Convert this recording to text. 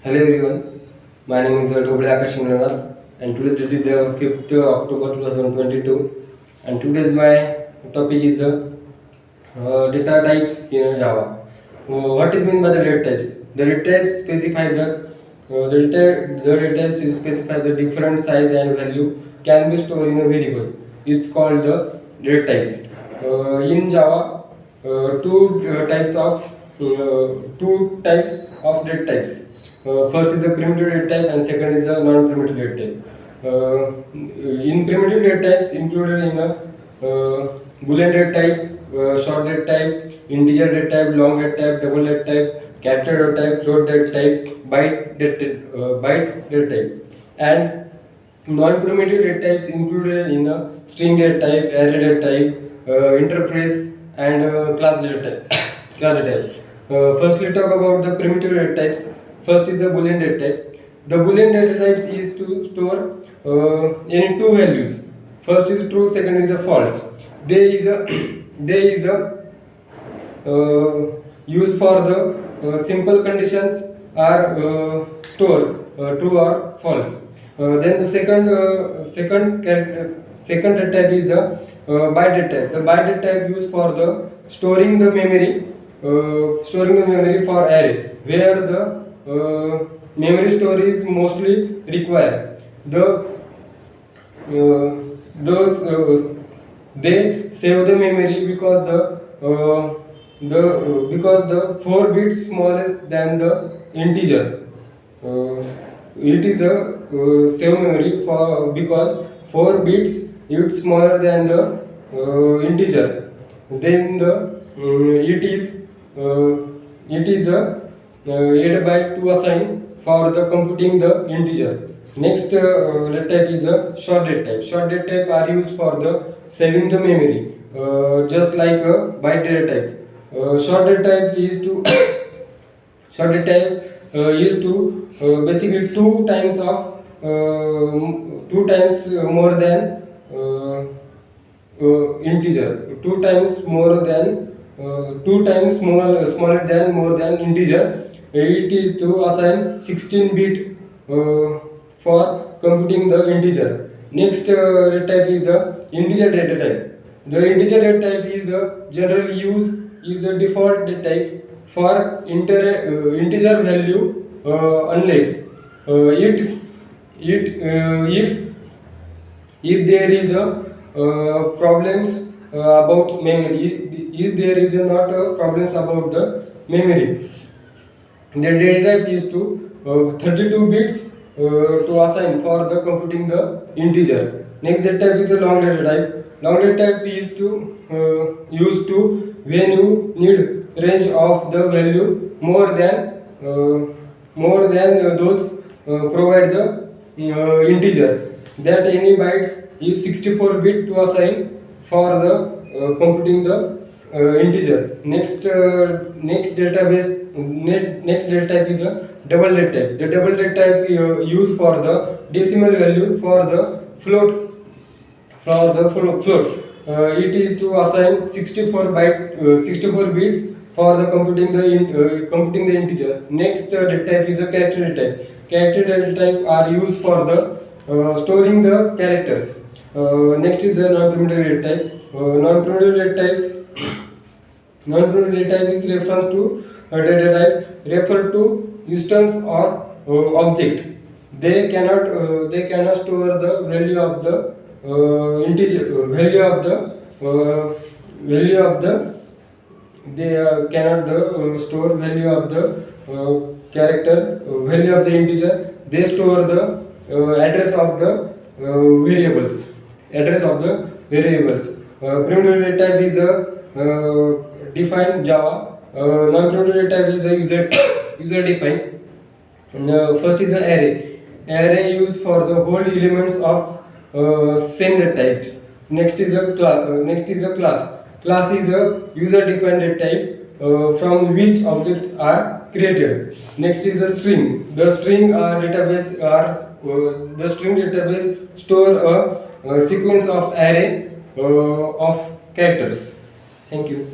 Hello everyone, my name is Akash and today it is 5th October 2022 and today's my topic is the data types in Java. What is meant by the data types? The data types specify the data types specify the different size and value can be stored in a variable. It's called the data types. In Java, two types of data types. First is the primitive data type and second is the non-primitive data type. In primitive data types included in a boolean data type, short data type, integer data type, long data type, double data type, character data type, float data type, byte data type, and non-primitive data types included in a string data type, array data type, interface, and class data type. class data type. Firstly, talk about the primitive data types. First is the boolean data type. The boolean data types is to store any two values. First is true, second is a false. There is a use for the simple conditions are stored true or false. Then the second data type is the byte data type. The byte data type used for the storing the memory for array, where the memory storage is mostly required. They save the memory because the 4 bits smallest than the integer. It is a save memory for because 4 bits is smaller than the integer. Then it is a 8 byte to assign for the computing the integer. Next data type is a short data type. Short data type are used for the saving the memory, just like a byte data type. Short data type is to short data type is to basically two times more than integer, two times smaller than more than integer. It is to assign 16 bit for computing the integer. Next data type is the integer data type. The integer data type is generally used is the default data type for integer value unless if there is a problems about memory, if there is not problems about the memory, the data type is to 32 bits to assign for the computing the integer. Next data type is a long data type. Long data type is to used to when you need range of the value more than those provide the integer. That any bytes is 64 bit to assign for the computing the integer. Next data type is a double data type. The double data type used for the decimal value for the float. It is to assign 64 bits for the computing the integer. Next data type is a character data type. Character data type are used for the storing the characters. Next is the non-primitive data type. Non-primitive data types. Non-primitive data type is reference to data type refer to instance or object. They cannot store the value of the integer value of the they cannot store value of the character value of the integer. They store the address of the variables. Primitive data type is a defined Java. Non-primitive data type is a user defined. First is the array. Array used for the whole elements of same data types. Next is a class. Class is a user defined data type from which objects are created. Next is a string. The string database store a sequence of array of characters. Thank you.